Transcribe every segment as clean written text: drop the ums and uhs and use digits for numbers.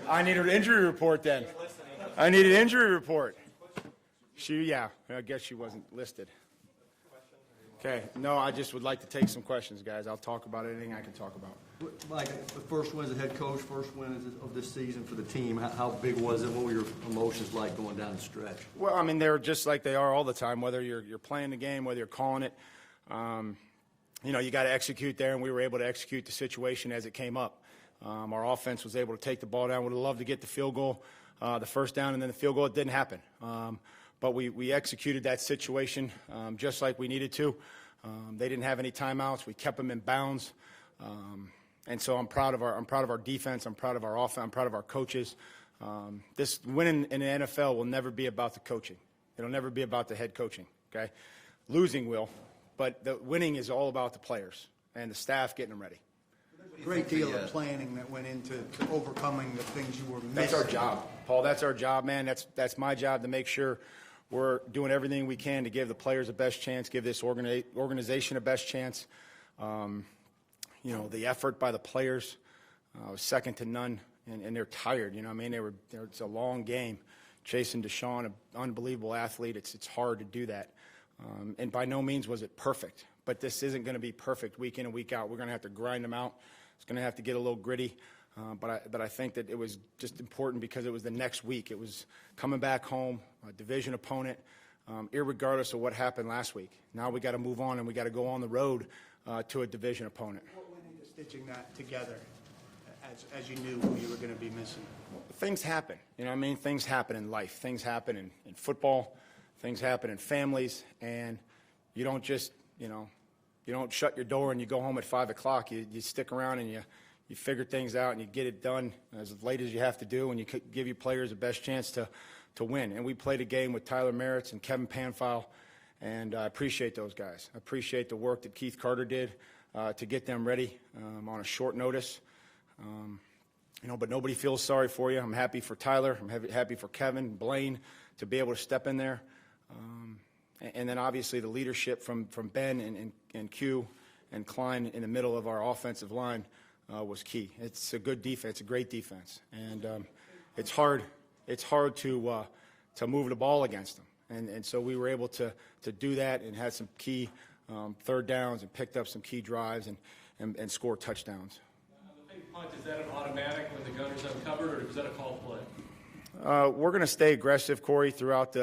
I need an injury report then. I need an injury report. I guess she wasn't listed. Okay, no, I just would like to take some questions, guys. I'll talk about anything I can talk about. Mike, the first win as a head coach, first win of this season for the team. How big was it? What were your emotions like going down the stretch? Well, I mean, they're just like they are all the time, whether you're playing the game, whether you're calling it. You got to execute there, and we were able to execute the situation as it came up. Our offense was able to take the ball down. Would have loved to get the field goal, the first down, and then the field goal. It didn't happen. But we executed that situation just like we needed to. They didn't have any timeouts. We kept them in bounds. And so I'm proud of our defense. I'm proud of our offense. I'm proud of our coaches. This winning in the NFL will never be about the coaching. It'll never be about the head coaching. Okay, losing will, but the winning is all about the players and the staff getting them ready. A great deal of planning that went into overcoming the things you were missing. That's our job, Paul. That's our job, man. That's my job to make sure we're doing everything we can to give the players the best chance, give this organization a best chance. The effort by the players was second to none, and they're tired. It's a long game. Chasing Deshaun, an unbelievable athlete, it's hard to do that. And by no means was it perfect, but this isn't going to be perfect week in and week out. We're going to have to grind them out. It's going to have to get a little gritty. But I think that it was just important because it was the next week. It was coming back home, a division opponent, irregardless of what happened last week. Now we got to move on, and we got to go on the road to a division opponent. What went into stitching that together as you knew who you were going to be missing? Things happen. Things happen in life. Things happen in football. Things happen in families. And you don't just, you don't shut your door and you go home at 5 o'clock. You stick around and you figure things out and you get it done as late as you have to do, and you give your players the best chance to win. And we played a game with Tyler Merritz and Kevin Panfile, and I appreciate those guys. I appreciate the work that Keith Carter did to get them ready on a short notice. But nobody feels sorry for you. I'm happy for Tyler. I'm happy for Kevin, Blaine, to be able to step in there. And then obviously the leadership from Ben and Q and Klein in the middle of our offensive line was key. It's a good defense, a great defense, and it's hard to move the ball against them. And so we were able to do that and had some key third downs and picked up some key drives and score touchdowns. The big punt, is that an automatic when the gunner's uncovered, or is that a call play? We're going to stay aggressive, Corey, throughout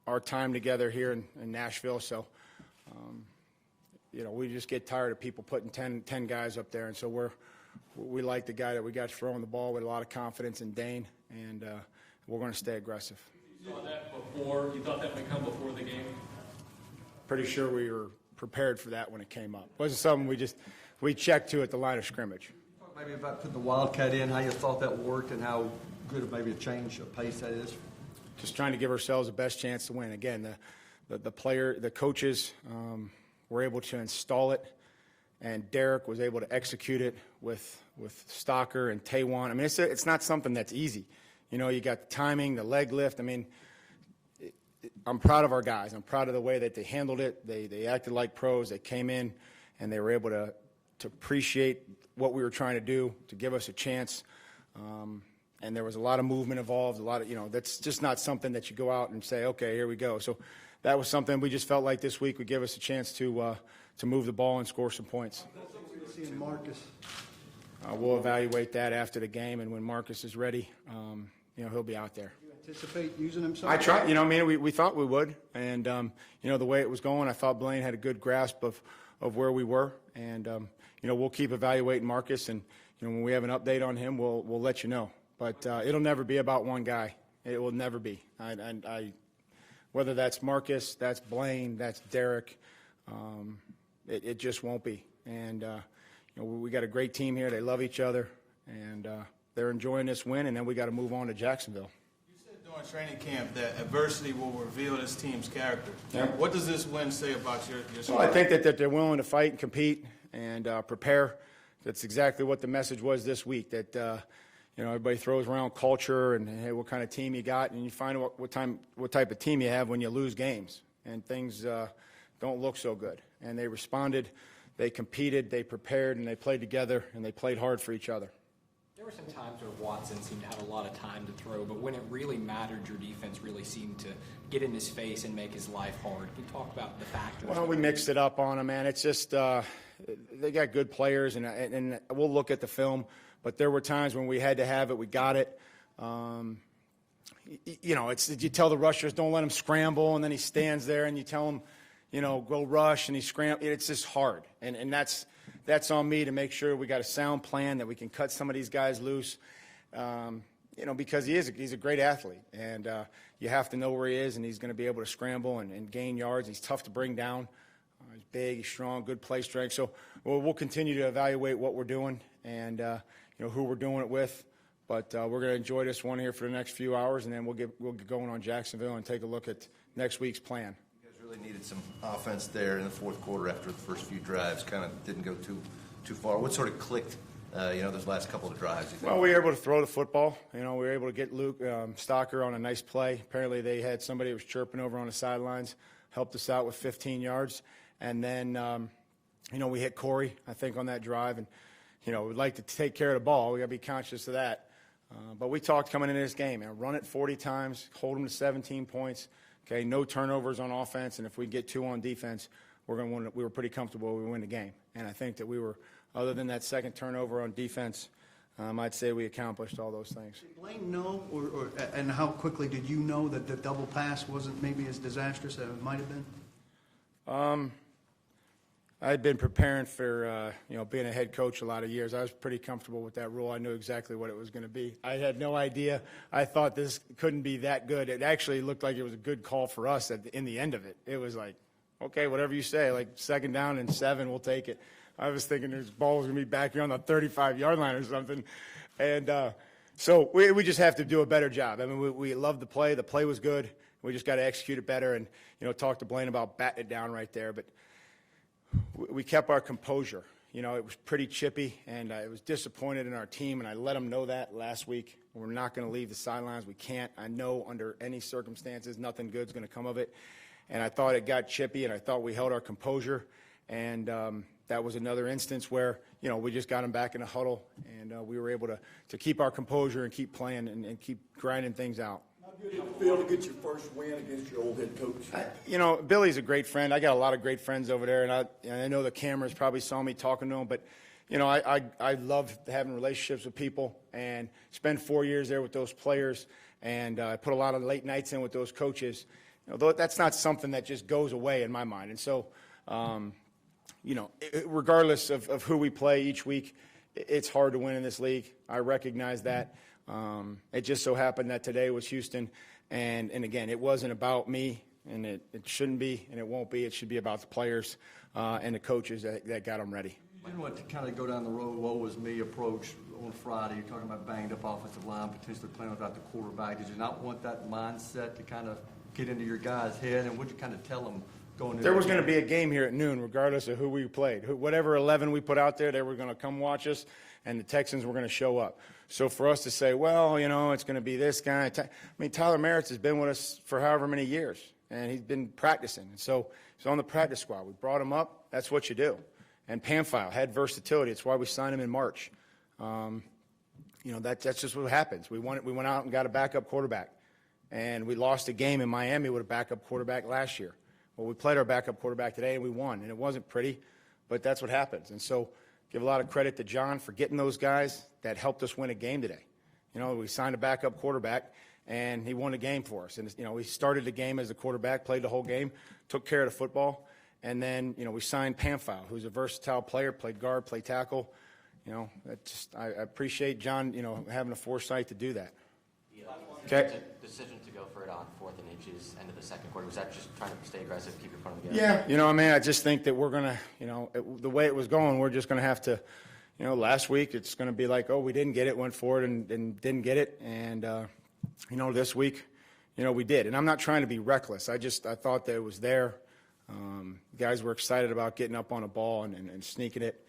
our time together here in Nashville. So. We just get tired of people putting 10 guys up there, and so we like the guy that we got throwing the ball with a lot of confidence in Dane, and we're going to stay aggressive. You saw that before? You thought that would come before the game? Pretty sure we were prepared for that when it came up. It wasn't something we checked to at the line of scrimmage. Talk maybe about putting the Wildcat in, how you thought that worked, and how good of maybe a change of pace that is. Just trying to give ourselves the best chance to win. Again, the coaches were able to install it, and Derek was able to execute it with Stalker and Taywan. I mean, it's not something that's easy. You got the timing, the leg lift. I mean, I'm proud of our guys. I'm proud of the way that they handled it. They acted like pros. They came in, and they were able to appreciate what we were trying to do, to give us a chance. And there was a lot of movement involved, that's just not something that you go out and say, okay, here we go. So that was something we just felt like this week would give us a chance to move the ball and score some points. Seeing Marcus. We'll evaluate that after the game, and when Marcus is ready, he'll be out there. You anticipate using him? I tried. We thought we would, and the way it was going, I thought Blaine had a good grasp of where we were, and we'll keep evaluating Marcus, and when we have an update on him, we'll let you know. But it'll never be about one guy. It will never be. Whether that's Marcus, that's Blaine, that's Derek, it just won't be. And we got a great team here. They love each other, and they're enjoying this win. And then we got to move on to Jacksonville. You said during training camp that adversity will reveal this team's character. Yeah. What does this win say about your Well, I think that they're willing to fight and compete and prepare. That's exactly what the message was this week. That everybody throws around culture and hey, what kind of team you got, and you find what type of team you have when you lose games and things don't look so good. And they responded they competed, they prepared, and they played together, and they played hard for each other. There were some times where Watson seemed to have a lot of time to throw, but when it really mattered, your defense really seemed to get in his face and make his life hard. Can you talk about the factors? Well, we mixed it up on him, man. It's just they got good players, and we'll look at the film, but there were times when we had to have it, we got it. You know, you tell the rushers, don't let him scramble, and then he stands there, and you tell him, you know, go rush, and he scrambles. It's just hard, and that's on me to make sure we got a sound plan, that we can cut some of these guys loose, you know, because he's a great athlete, and you have to know where he is, and he's going to be able to scramble and gain yards. He's tough to bring down. He's big, he's strong, good play strength. So we'll continue to evaluate what we're doing and, you know, who we're doing it with. But we're going to enjoy this one here for the next few hours, and then we'll get going on Jacksonville and take a look at next week's plan. You guys really needed some offense there in the fourth quarter after the first few drives. Kind of didn't go too far. What sort of clicked, you know, those last couple of drives? You think? Well, we were able to throw the football. You know, we were able to get Luke Stocker on a nice play. Apparently they had somebody that was chirping over on the sidelines, helped us out with 15 yards. And then, you know, we hit Corey, I think, on that drive. And, you know, we'd like to take care of the ball. We got to be conscious of that. But we talked coming into this game, and run it 40 times, hold them to 17 points. Okay, no turnovers on offense, and if we get 2 on defense, we're going to win. We were pretty comfortable we win the game, and I think that we were, other than that second turnover on defense, I'd say we accomplished all those things. Did Blaine know, and how quickly did you know that the double pass wasn't maybe as disastrous as it might have been? I'd been preparing for, you know, being a head coach a lot of years. I was pretty comfortable with that rule. I knew exactly what it was going to be. I had no idea. I thought this couldn't be that good. It actually looked like it was a good call for us in the end of it. It was like, okay, whatever you say, like 2nd down and 7, we'll take it. I was thinking this ball was going to be back here on the 35-yard line or something. And so we just have to do a better job. I mean, we loved the play. The play was good. We just got to execute it better and, you know, talk to Blaine about batting it down right there. But we kept our composure. You know, it was pretty chippy, and I was disappointed in our team, and I let them know that last week. We're not going to leave the sidelines. We can't. I know under any circumstances nothing good's going to come of it. And I thought it got chippy, and I thought we held our composure. And that was another instance where, you know, we just got them back in a huddle, and we were able to keep our composure and keep playing and keep grinding things out. How good did it feel to get your first win against your old head coach? You know, Billy's a great friend. I got a lot of great friends over there, and I know the cameras probably saw me talking to him, but, you know, I love having relationships with people and spend 4 years there with those players, and I put a lot of late nights in with those coaches. You know, that's not something that just goes away in my mind. And so, you know, regardless of who we play each week, it's hard to win in this league. I recognize that. It just so happened that today was Houston, and again, it wasn't about me, and it shouldn't be, and it won't be. It should be about the players and the coaches that got them ready. You didn't want to kind of go down the road, woe was me approach on Friday. You're talking about banged up offensive line, potentially playing without the quarterback. Did you not want that mindset to kind of get into your guys' head, and would you kind of tell them going into There was going to be a game here at noon, regardless of who we played. Whatever 11 we put out there, they were going to come watch us, and the Texans were going to show up. So for us to say, well, you know, it's going to be this guy. I mean, Tyler Merritt's has been with us for however many years, and he's been practicing. And so he's on the practice squad. We brought him up. That's what you do. And Pamphile had versatility. It's why we signed him in March. You know, that's just what happens. We went out and got a backup quarterback, and we lost a game in Miami with a backup quarterback last year. Well, we played our backup quarterback today, and we won. And it wasn't pretty, but that's what happens. And so give a lot of credit to John for getting those guys that helped us win a game today. You know, we signed a backup quarterback, and he won a game for us. And, you know, we started the game as a quarterback, played the whole game, took care of the football. And then, you know, we signed Pamphile, who's a versatile player, played guard, played tackle. You know, I appreciate John, you know, having the foresight to do that. Okay. Decision to go for it on 4th and inches, end of the second quarter. Was that just trying to stay aggressive, keep your opponent together? Yeah. You know, I mean, I just think that we're going to, you know, the way it was going, we're just going to have to, you know, last week it's going to be like, oh, we didn't get it, went for it and didn't get it. And, you know, this week, you know, we did. And I'm not trying to be reckless. I thought that it was there. Guys were excited about getting up on a ball and sneaking it.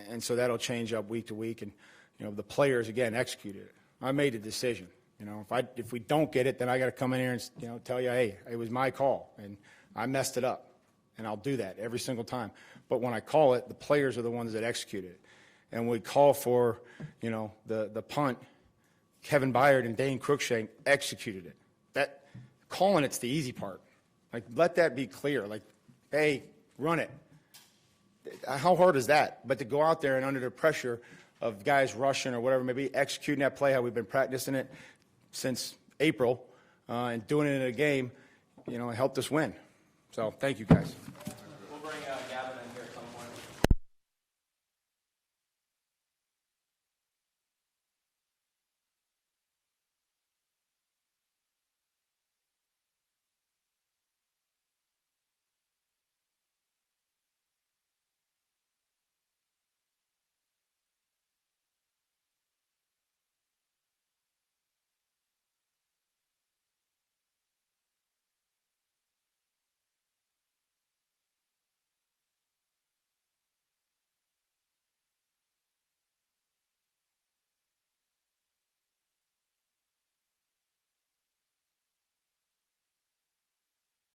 And so that'll change up week to week. And, you know, the players, again, executed it. I made a decision. You know, if we don't get it, then I got to come in here and, you know, tell you, hey, it was my call, and I messed it up. and I'll do that every single time. But when I call it, the players are the ones that execute it. And we call for, the punt. Kevin Byard and Dane Cruikshank executed it. That calling it's the easy part. Like, let that be clear. Like, hey, run it. How hard is that? But to go out there and under the pressure of guys rushing or whatever, maybe executing that play how we've been practicing it since April and doing it in a game, it helped us win. So thank you, guys.